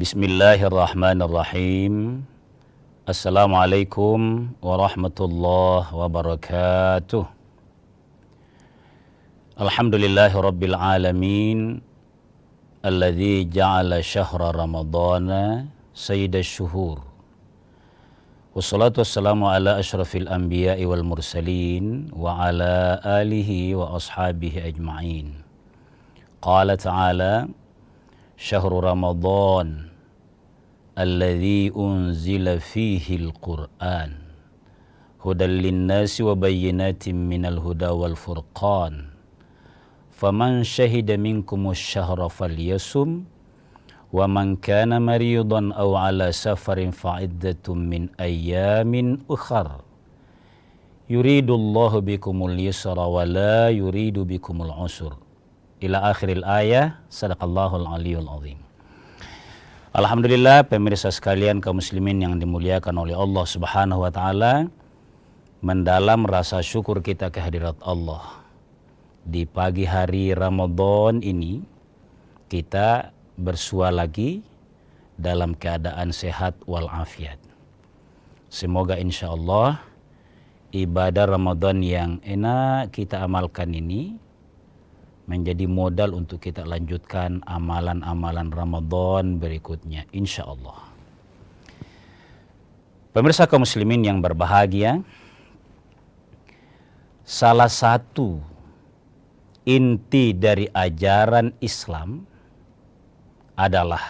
Bismillahirrahmanirrahim. Assalamualaikum warahmatullahi wabarakatuh. Alhamdulillahi rabbil alamin, alladzi ja'ala syahra ramadana sayyidash syuhur. Wassalatu wassalamu ala asyrafil anbiya'i wal mursalin wa ala alihi wa ashabihi ajma'in. Qala ta'ala, syahru ramadan alladzi unzila fihi al-Qur'an hudan linnasi wa bayyinatin minal huda wal furqan faman syahida minkumus syahra falyasum wa man kana maridan aw ala safarin fa'iddatun min ayyamin ukhar yuridullahu bikumul yusra wa la yuridu bikumul usra ila akhiril ayah. Sadaqallahul aliyul azim. Alhamdulillah, pemirsa sekalian kaum muslimin yang dimuliakan oleh Allah Subhanahu wa taala, mendalam rasa syukur kita kehadirat Allah. Di pagi hari Ramadan ini kita bersua lagi dalam keadaan sehat walafiat. Semoga insyaallah ibadah Ramadan yang enak kita amalkan ini menjadi modal untuk kita lanjutkan amalan-amalan Ramadan berikutnya, insya Allah. Pemirsa kaum muslimin yang berbahagia, salah satu inti dari ajaran Islam adalah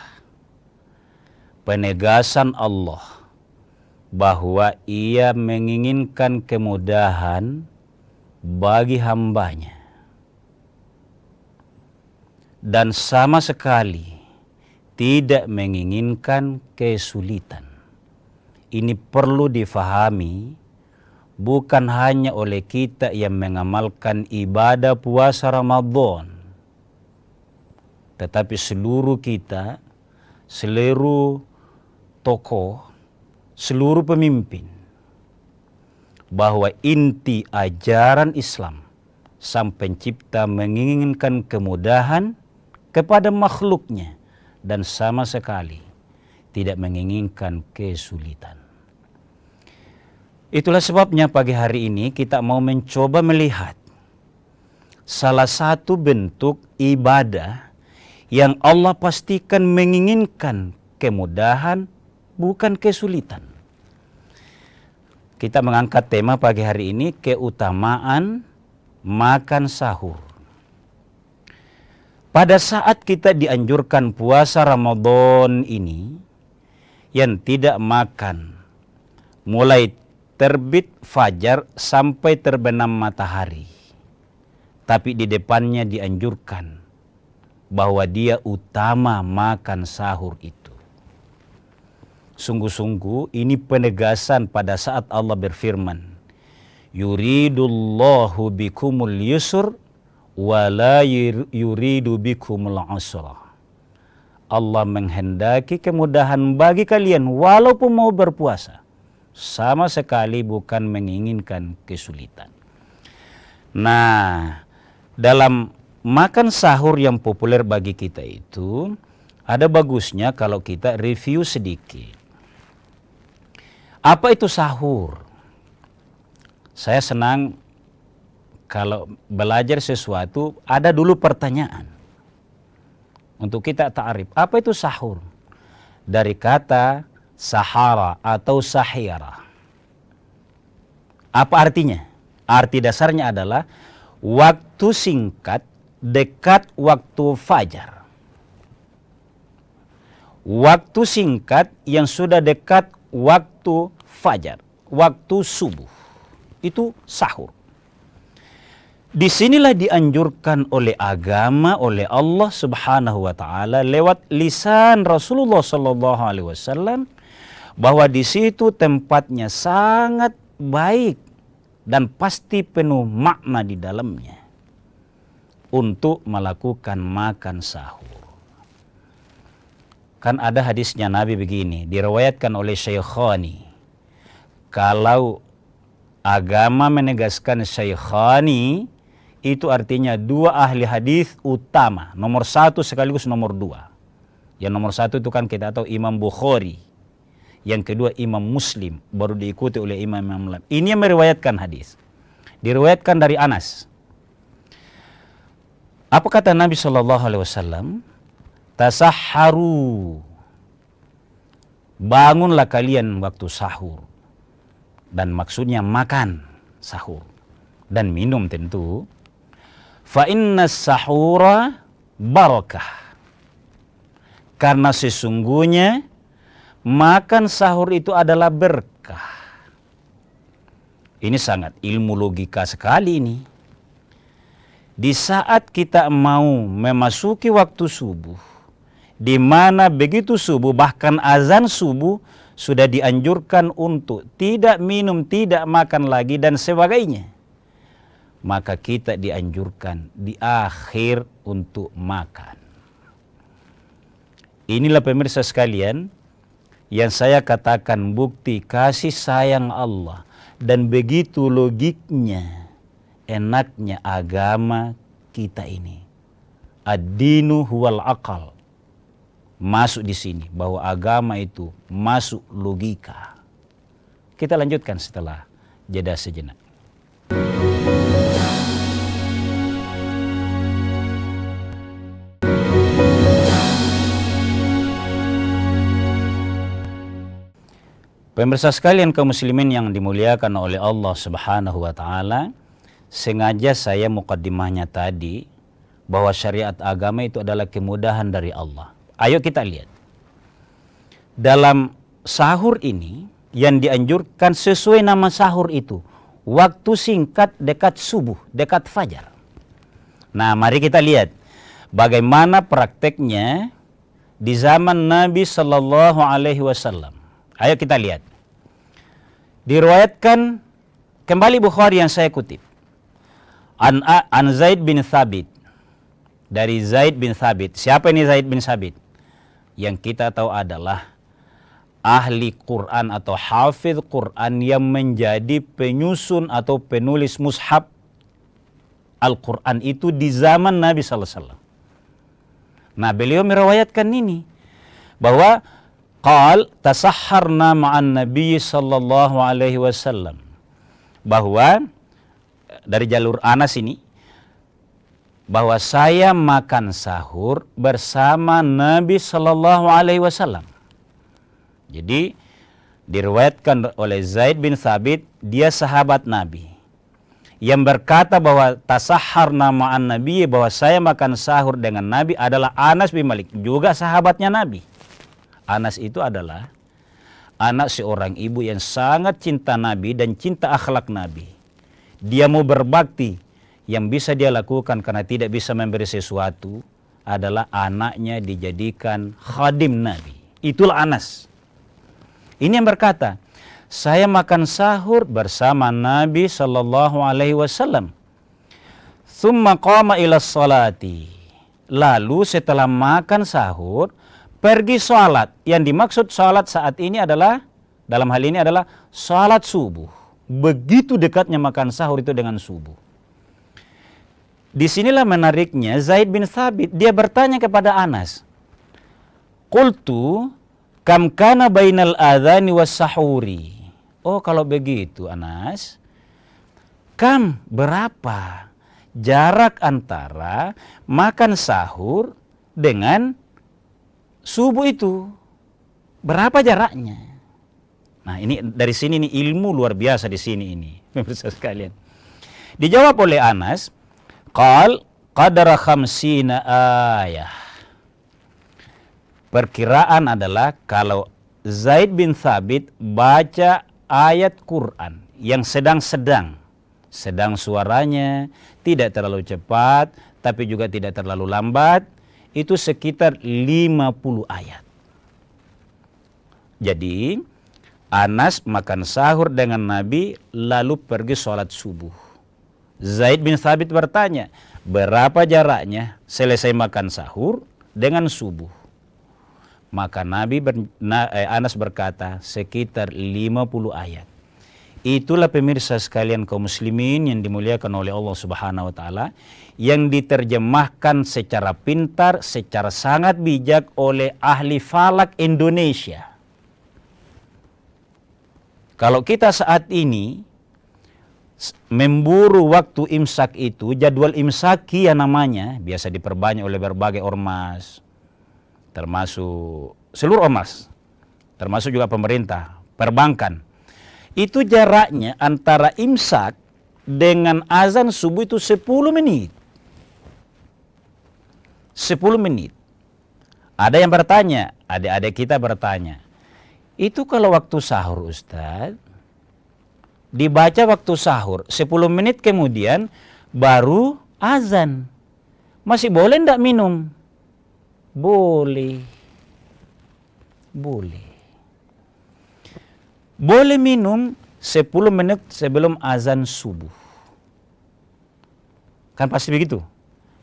penegasan Allah bahwa Ia menginginkan kemudahan bagi hambanya dan sama sekali tidak menginginkan kesulitan. Ini perlu difahami bukan hanya oleh kita yang mengamalkan ibadah puasa Ramadan, tetapi seluruh kita, seluruh tokoh, seluruh pemimpin, bahwa inti ajaran Islam Sang Pencipta menginginkan kemudahan kepada makhluknya dan sama sekali tidak menginginkan kesulitan. Itulah sebabnya pagi hari ini kita mau mencoba melihat salah satu bentuk ibadah yang Allah pastikan menginginkan kemudahan bukan kesulitan. Kita mengangkat tema pagi hari ini, keutamaan makan sahur. Pada saat kita dianjurkan puasa Ramadan ini, yang tidak makan mulai terbit fajar sampai terbenam matahari, tapi di depannya dianjurkan bahwa dia utama makan sahur itu. Sungguh-sungguh ini penegasan pada saat Allah berfirman, yuridullahu bikumul yusr wa la yuridu bikumul usra. Allah menghendaki kemudahan bagi kalian walaupun mau berpuasa, sama sekali bukan menginginkan kesulitan. Nah, dalam makan sahur yang populer bagi kita itu, ada bagusnya kalau kita review sedikit. Apa itu sahur? Saya senang kalau belajar sesuatu, ada dulu pertanyaan untuk kita ta'arif. Apa itu sahur? Dari kata sahara atau sahira. Apa artinya? Arti dasarnya adalah waktu singkat dekat waktu fajar. Waktu singkat yang sudah dekat waktu fajar, waktu subuh. Itu sahur. Disinilah dianjurkan oleh agama, oleh Allah Subhanahu wa taala lewat lisan Rasulullah sallallahu alaihi wasallam, bahwa di situ tempatnya sangat baik dan pasti penuh makna di dalamnya untuk melakukan makan sahur. Kan ada hadisnya Nabi begini, diriwayatkan oleh Syaikhani. Kalau agama menegaskan Syaikhani, itu artinya dua ahli hadis utama, nomor satu sekaligus nomor dua. Yang nomor satu itu kan kita tahu Imam Bukhari. Yang kedua Imam Muslim, baru diikuti oleh Imam lain. Ini yang meriwayatkan hadis. Diriwayatkan dari Anas. Apa kata Nabi SAW? Tasahharu. Bangunlah kalian waktu sahur. Dan maksudnya makan sahur. Dan minum tentu. Fa inna sahura barakah. Karena sesungguhnya makan sahur itu adalah berkah. Ini sangat ilmu logika sekali ini. Di saat kita mau memasuki waktu subuh, di mana begitu subuh, bahkan azan subuh, sudah dianjurkan untuk tidak minum, tidak makan lagi, dan sebagainya. Maka kita dianjurkan di akhir untuk makan. Inilah pemirsa sekalian, yang saya katakan bukti kasih sayang Allah. Dan begitu logiknya, enaknya agama kita ini. Ad-dinu huwal aqal. Masuk di sini, bahwa agama itu masuk logika. Kita lanjutkan setelah jeda sejenak. Pemirsa sekalian kaum muslimin yang dimuliakan oleh Allah Subhanahu wa taala, sengaja saya mukaddimahnya tadi bahwa syariat agama itu adalah kemudahan dari Allah. Ayo kita lihat. Dalam sahur ini yang dianjurkan sesuai nama sahur itu, waktu singkat dekat subuh, dekat fajar. Nah, mari kita lihat bagaimana prakteknya di zaman Nabi sallallahu alaihi wasallam. Ayo kita lihat. Diriwayatkan kembali Bukhari yang saya kutip. An Zaid bin Thabit. Dari Zaid bin Thabit. Siapa ini Zaid bin Thabit? Yang kita tahu adalah ahli Quran atau hafidh Quran yang menjadi penyusun atau penulis mushaf Al-Quran itu di zaman Nabi SAW. Nah, beliau meriwayatkan ini bahwa qal tasahharna ma'an Nabi sallallahu alaihi wasallam, bahwa dari jalur Anas ini, bahwa saya makan sahur bersama Nabi sallallahu alaihi wasallam. Jadi diriwayatkan oleh Zaid bin Thabit, dia sahabat Nabi, yang berkata bahwa tasahharna ma'an Nabi, bahwa saya makan sahur dengan Nabi, adalah Anas bin Malik, juga sahabatnya Nabi. Anas itu adalah anak seorang ibu yang sangat cinta Nabi dan cinta akhlak Nabi. Dia mau berbakti, yang bisa dia lakukan karena tidak bisa memberi sesuatu adalah anaknya dijadikan khadim Nabi. Itulah Anas. Ini yang berkata, saya makan sahur bersama Nabi sallallahu alaihi wasallam. Tsumma qama ila sholati. Lalu setelah makan sahur, pergi sholat. Yang dimaksud sholat saat ini adalah, dalam hal ini adalah sholat subuh. Begitu dekatnya makan sahur itu dengan subuh. Disinilah menariknya Zaid bin Thabit, dia bertanya kepada Anas. Qultu kam kana bainal adhani was sahuri. Oh, kalau begitu Anas, kam, berapa jarak antara makan sahur dengan subuh itu? Berapa jaraknya? Nah, ini dari sini nih ilmu luar biasa di sini ini, pemirsa sekalian. Dijawab oleh Anas, qal qadara khamsina ayah. Perkiraan adalah kalau Zaid bin Thabit baca ayat Quran yang sedang suaranya, tidak terlalu cepat tapi juga tidak terlalu lambat, itu sekitar 50 ayat. Jadi Anas makan sahur dengan Nabi lalu pergi sholat subuh. Zaid bin Thabit bertanya, berapa jaraknya selesai makan sahur dengan subuh? Maka Anas berkata sekitar 50 ayat. Itulah pemirsa sekalian kaum muslimin yang dimuliakan oleh Allah Subhanahu wa taala, yang diterjemahkan secara pintar, secara sangat bijak oleh ahli falak Indonesia. Kalau kita saat ini memburu waktu imsak itu, jadwal imsaki yang namanya, biasa diperbanyak oleh berbagai ormas, termasuk seluruh ormas, termasuk juga pemerintah, perbankan. Itu jaraknya antara imsak dengan azan subuh itu 10 menit. 10 menit. Ada yang bertanya, adik-adik kita bertanya, itu kalau waktu sahur Ustaz, dibaca waktu sahur, 10 menit kemudian baru azan. Masih boleh enggak minum? Boleh. Boleh. Boleh minum 10 menit sebelum azan subuh. Kan pasti begitu.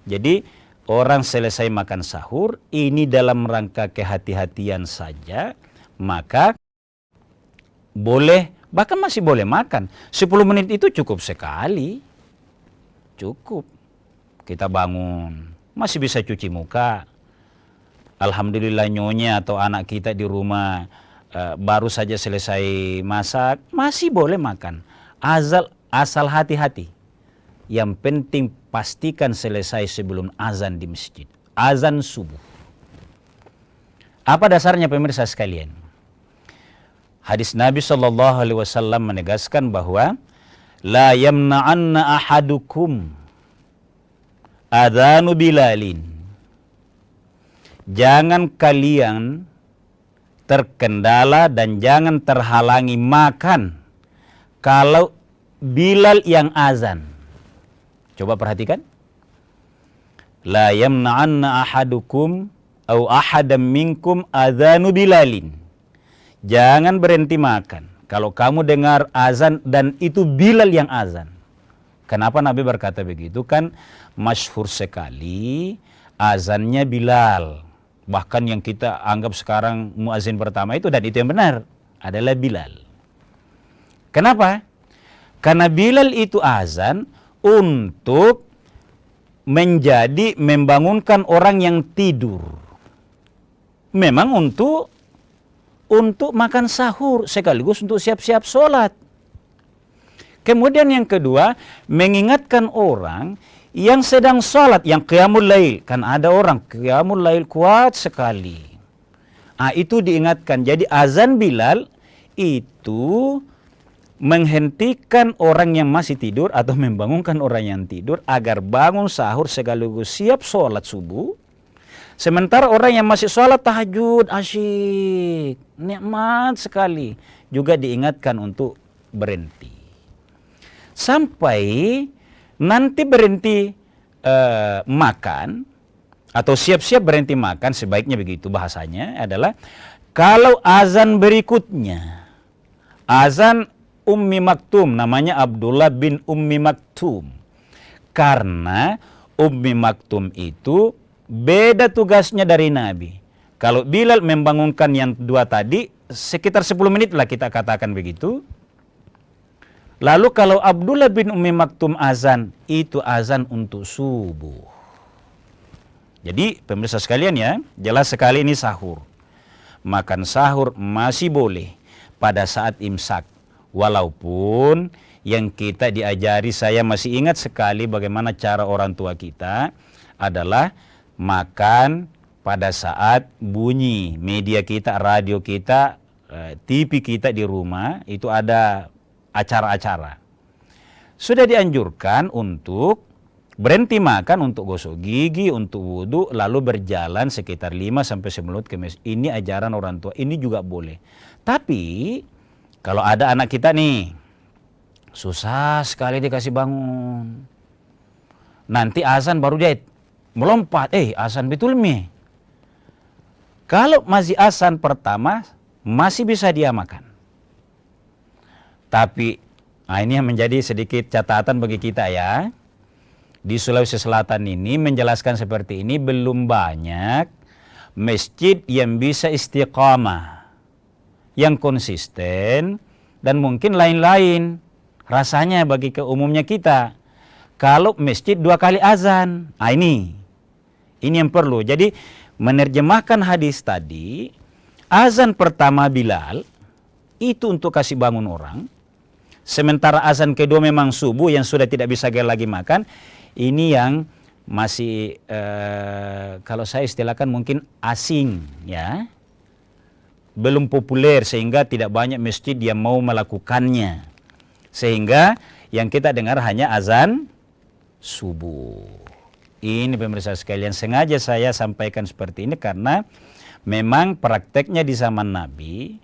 Jadi orang selesai makan sahur, ini dalam rangka kehati-hatian saja, maka boleh, bahkan masih boleh makan. 10 menit itu cukup sekali. Cukup. Kita bangun, masih bisa cuci muka. Alhamdulillah nyonya atau anak kita di rumah baru saja selesai masak, masih boleh makan. Asal hati-hati. Yang penting pastikan selesai sebelum azan di masjid. Azan subuh. Apa dasarnya pemirsa sekalian? Hadis Nabi SAW menegaskan bahwa la yamna'anna ahadukum adhanu Bilalin. Jangan kalian terkendala dan jangan terhalangi makan kalau Bilal yang azan. Coba perhatikan. La yamna'anna ahadukum au ahadam minkum adhanu Bilalin. Jangan berhenti makan kalau kamu dengar azan dan itu Bilal yang azan. Kenapa Nabi berkata begitu? Kan masyhur sekali azannya Bilal. Bahkan yang kita anggap sekarang muazin pertama itu, dan itu yang benar, adalah Bilal. Kenapa? Karena Bilal itu azan untuk membangunkan orang yang tidur. Memang untuk makan sahur, sekaligus untuk siap-siap sholat. Kemudian yang kedua, mengingatkan orang yang sedang sholat, yang qiyamul lail. Kan ada orang qiyamul lail kuat sekali. Itu diingatkan. Jadi azan Bilal itu menghentikan orang yang masih tidur atau membangunkan orang yang tidur agar bangun sahur sekaligus siap sholat subuh. Sementara orang yang masih sholat tahajud, asyik, nikmat sekali, juga diingatkan untuk berhenti. Sampai nanti berhenti makan atau siap-siap berhenti makan, sebaiknya begitu bahasanya adalah kalau azan berikutnya, azan Ummi Maktum, namanya Abdullah bin Ummi Maktum. Karena Ummi Maktum itu beda tugasnya dari Nabi. Kalau Bilal membangunkan yang dua tadi, sekitar 10 menit lah kita katakan begitu. Lalu kalau Abdullah bin Ummi Maktum azan, itu azan untuk subuh. Jadi pemirsa sekalian ya, jelas sekali ini sahur. Makan sahur masih boleh pada saat imsak. Walaupun yang kita diajari, saya masih ingat sekali bagaimana cara orang tua kita adalah makan pada saat bunyi media kita, radio kita, TV kita di rumah, itu ada acara-acara. Sudah dianjurkan untuk berhenti makan, untuk gosok gigi, untuk wudhu, lalu berjalan sekitar 5-10 menit ke masjid. Ini ajaran orang tua, ini juga boleh. Tapi kalau ada anak kita nih, susah sekali dikasih bangun. Nanti azan baru dia melompat, azan betul mi. Kalau masih azan pertama, masih bisa dia makan. Tapi ini yang menjadi sedikit catatan bagi kita ya. Di Sulawesi Selatan ini menjelaskan seperti ini, belum banyak masjid yang bisa istiqamah, yang konsisten Dan mungkin lain-lain rasanya bagi keumumnya kita. Kalau masjid 2 kali azan, ini yang perlu. Jadi menerjemahkan hadis tadi, azan pertama Bilal itu untuk kasih bangun orang. Sementara azan kedua memang subuh yang sudah tidak bisa lagi makan. Ini yang masih kalau saya istilahkan mungkin asing, ya. Belum populer sehingga tidak banyak masjid yang mau melakukannya. Sehingga yang kita dengar hanya azan subuh. Ini pemirsa sekalian, sengaja saya sampaikan seperti ini karena memang prakteknya di zaman Nabi,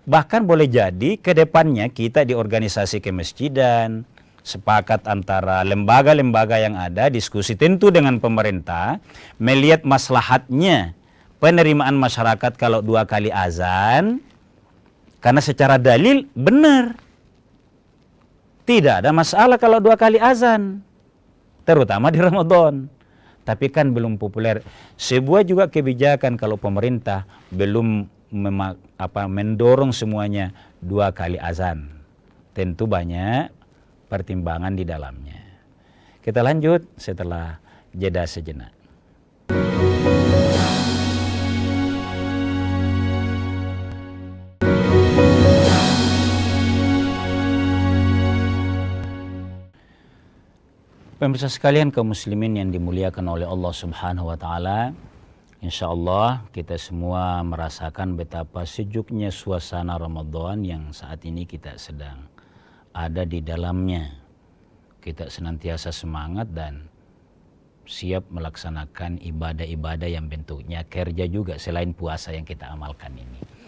bahkan boleh jadi ke depannya kita di organisasi kemasjidan, sepakat antara lembaga-lembaga yang ada, diskusi tentu dengan pemerintah, melihat maslahatnya penerimaan masyarakat kalau 2 kali azan, karena secara dalil benar. Tidak ada masalah kalau 2 kali azan, terutama di Ramadan. Tapi kan belum populer. Sebuah juga kebijakan kalau pemerintah belum mendorong semuanya 2 kali azan. Tentu banyak pertimbangan di dalamnya. Kita lanjut setelah jeda sejenak. Pemirsa sekalian kaum muslimin yang dimuliakan oleh Allah Subhanahu wa taala, insyaallah kita semua merasakan betapa sejuknya suasana Ramadan yang saat ini kita sedang ada di dalamnya. Kita senantiasa semangat dan siap melaksanakan ibadah-ibadah yang bentuknya kerja juga selain puasa yang kita amalkan ini.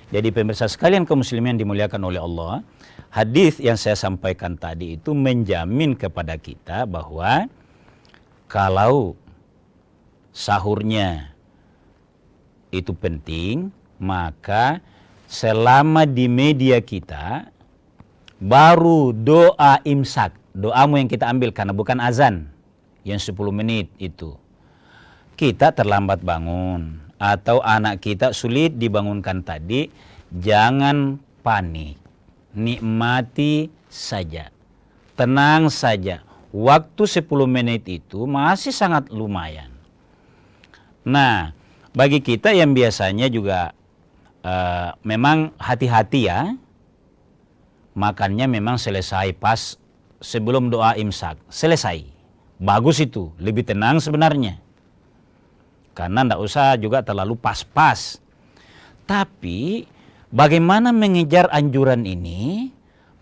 Jadi pemirsa sekalian kaum muslimin yang dimuliakan oleh Allah, hadis yang saya sampaikan tadi itu menjamin kepada kita bahwa kalau sahurnya itu penting, maka selama di media kita baru doa imsak, doamu yang kita ambil karena bukan azan yang 10 menit itu. Kita terlambat bangun atau anak kita sulit dibangunkan tadi, jangan panik. Nikmati saja, tenang saja. Waktu 10 menit itu masih sangat lumayan. Nah, bagi kita yang biasanya juga memang hati-hati ya, makannya memang selesai pas sebelum doa imsak. Selesai, bagus itu, lebih tenang sebenarnya. Karena tidak usah juga terlalu pas-pas. Tapi bagaimana mengejar anjuran ini?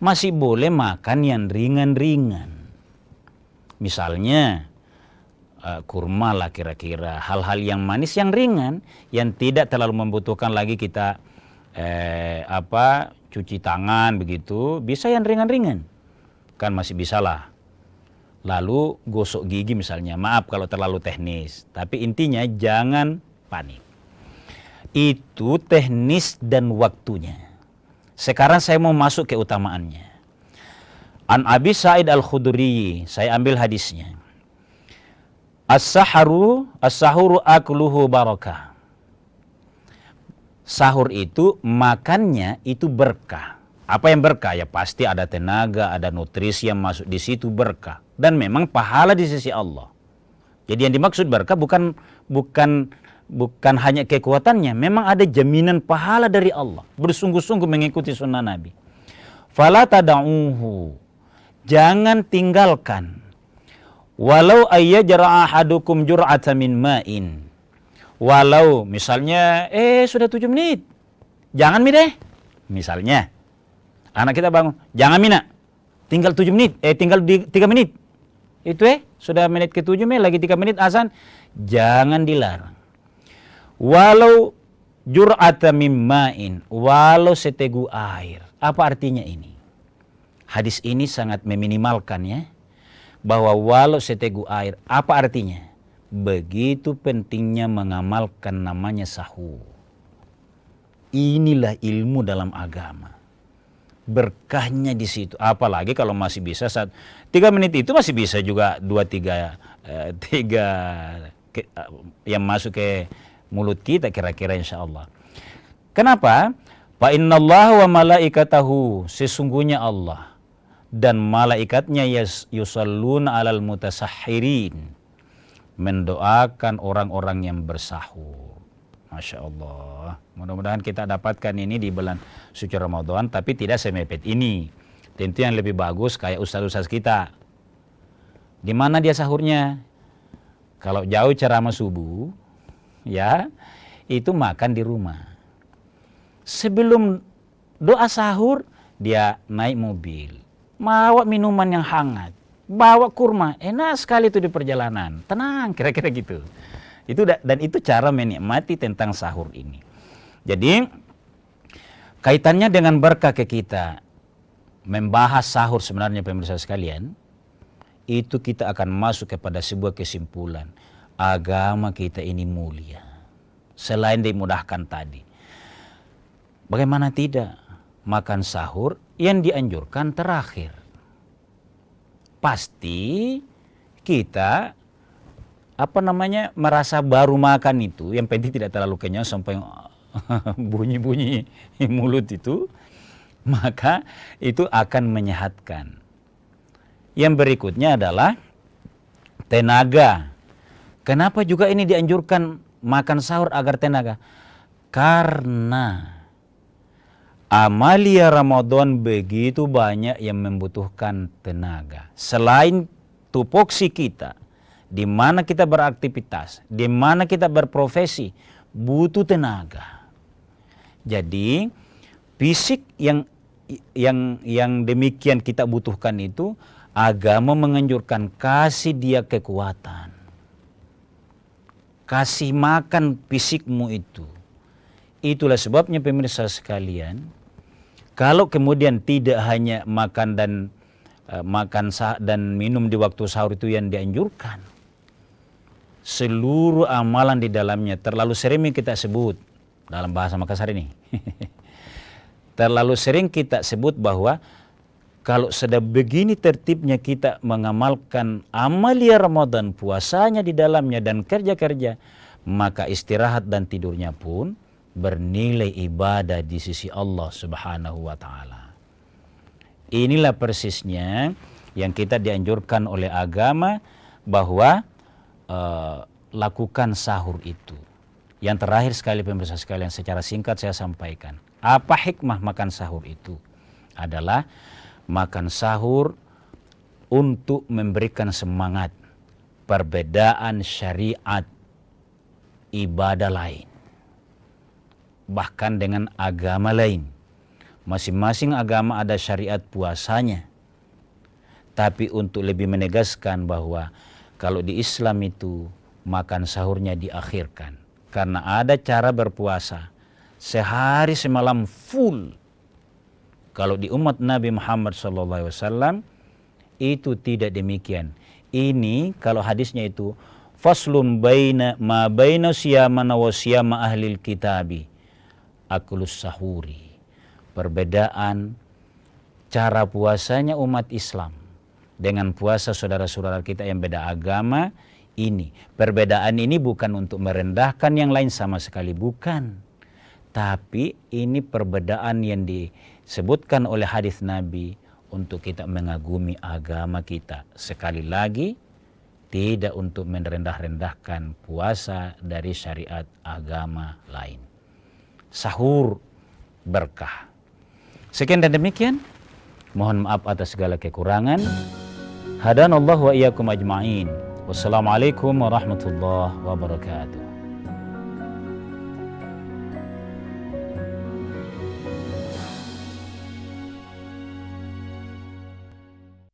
Masih boleh makan yang ringan-ringan. Misalnya kurma lah kira-kira. Hal-hal yang manis yang ringan. Yang tidak terlalu membutuhkan lagi kita cuci tangan begitu. Bisa yang ringan-ringan. Kan masih bisa lah. Lalu gosok gigi misalnya, maaf kalau terlalu teknis. Tapi intinya jangan panik. Itu teknis dan waktunya. Sekarang saya mau masuk ke utamaannya. An Abi Sa'id Al-Khudri, saya ambil hadisnya. As-sahuru akluhu barakah. Sahur itu makannya itu berkah. Apa yang berkah? Ya pasti ada tenaga, ada nutrisi yang masuk di situ berkah. Dan memang pahala di sisi Allah. Jadi yang dimaksud berkah bukan hanya kekuatannya, memang ada jaminan pahala dari Allah. Bersungguh-sungguh mengikuti sunnah Nabi. Fala tada'uhu, jangan tinggalkan. Walau ayyajra ahadukum jur'atan min ma'in. Walau misalnya sudah 7 menit. Jangan mi deh. Misalnya anak kita bangun, jangan mina. Tinggal 7 menit, tinggal 3 menit. Itu sudah menit ke-7 lagi 3 menit azan. Jangan dilarang. Walau jur'ata mimma'in, walau setegu air. Apa artinya ini? Hadis ini sangat meminimalkan ya. Bahwa walau setegu air, apa artinya? Begitu pentingnya mengamalkan namanya sahur. Inilah ilmu dalam agama. Berkahnya di situ. Apalagi kalau masih bisa 3 menit itu masih bisa juga 2-3 yang masuk ke mulut kita kira-kira insya Allah. Kenapa? Fa innallaha wa malaikatahu, sesungguhnya Allah dan malaikatnya yusalluna alal mutasahhirin, mendoakan orang-orang yang bersahur. Masya Allah. Mudah-mudahan kita dapatkan ini di bulan suci Ramadan, tapi tidak semepet ini. Tentu yang lebih bagus kayak ustaz-ustaz kita. Di mana dia sahurnya? Kalau jauh ceramah subuh, ya, itu makan di rumah. Sebelum doa sahur, dia naik mobil, bawa minuman yang hangat, bawa kurma, enak sekali itu di perjalanan, tenang, kira-kira gitu. Dan itu cara menikmati tentang sahur ini. Jadi kaitannya dengan berkah ke kita, membahas sahur sebenarnya pemirsa sekalian, itu kita akan masuk kepada sebuah kesimpulan, agama kita ini mulia. Selain dimudahkan tadi, bagaimana tidak makan sahur yang dianjurkan terakhir? Pasti kita merasa baru makan itu, yang penting tidak terlalu kenyang sampai bunyi-bunyi mulut itu, maka itu akan menyehatkan. Yang berikutnya adalah tenaga. Kenapa juga ini dianjurkan makan sahur agar tenaga? Karena amalia Ramadan begitu banyak yang membutuhkan tenaga. Selain tupoksi kita, di mana kita beraktivitas, di mana kita berprofesi, butuh tenaga. Jadi fisik yang demikian kita butuhkan itu, agama menganjurkan kasih dia kekuatan. Kasih makan fisikmu itu. Itulah sebabnya pemirsa sekalian, kalau kemudian tidak hanya makan dan minum di waktu sahur itu yang dianjurkan, seluruh amalan di dalamnya terlalu sering kita sebut dalam bahasa Makassar ini. Terlalu sering kita sebut bahwa kalau sudah begini tertibnya kita mengamalkan amalia Ramadan, puasanya di dalamnya dan kerja-kerja, maka istirahat dan tidurnya pun bernilai ibadah di sisi Allah Subhanahu wa taala. Inilah persisnya yang kita dianjurkan oleh agama, bahwa lakukan sahur itu. Yang terakhir sekali pemirsa sekalian, secara singkat saya sampaikan. Apa hikmah makan sahur itu? Adalah makan sahur untuk memberikan semangat perbedaan syariat ibadah lain, bahkan dengan agama lain. Masing-masing agama ada syariat puasanya, tapi untuk lebih menegaskan bahwa kalau di Islam itu makan sahurnya diakhirkan, karena ada cara berpuasa sehari semalam full. Kalau di umat Nabi Muhammad SAW itu tidak demikian. Ini kalau hadisnya itu faslun ma baina siyamana wa siyama ahlil kitabi akulus sahuri. Perbedaan cara puasanya umat Islam dengan puasa saudara-saudara kita yang beda agama ini. Perbedaan ini bukan untuk merendahkan yang lain sama sekali, bukan. Tapi ini perbedaan yang disebutkan oleh hadis Nabi untuk kita mengagumi agama kita. Sekali lagi, tidak untuk merendah-rendahkan puasa dari syariat agama lain. Sahur berkah. Sekian dan demikian. Mohon maaf atas segala kekurangan. Hadanallahu wa iyyakum ajma'in. Wassalamualaikum warahmatullahi wabarakatuh.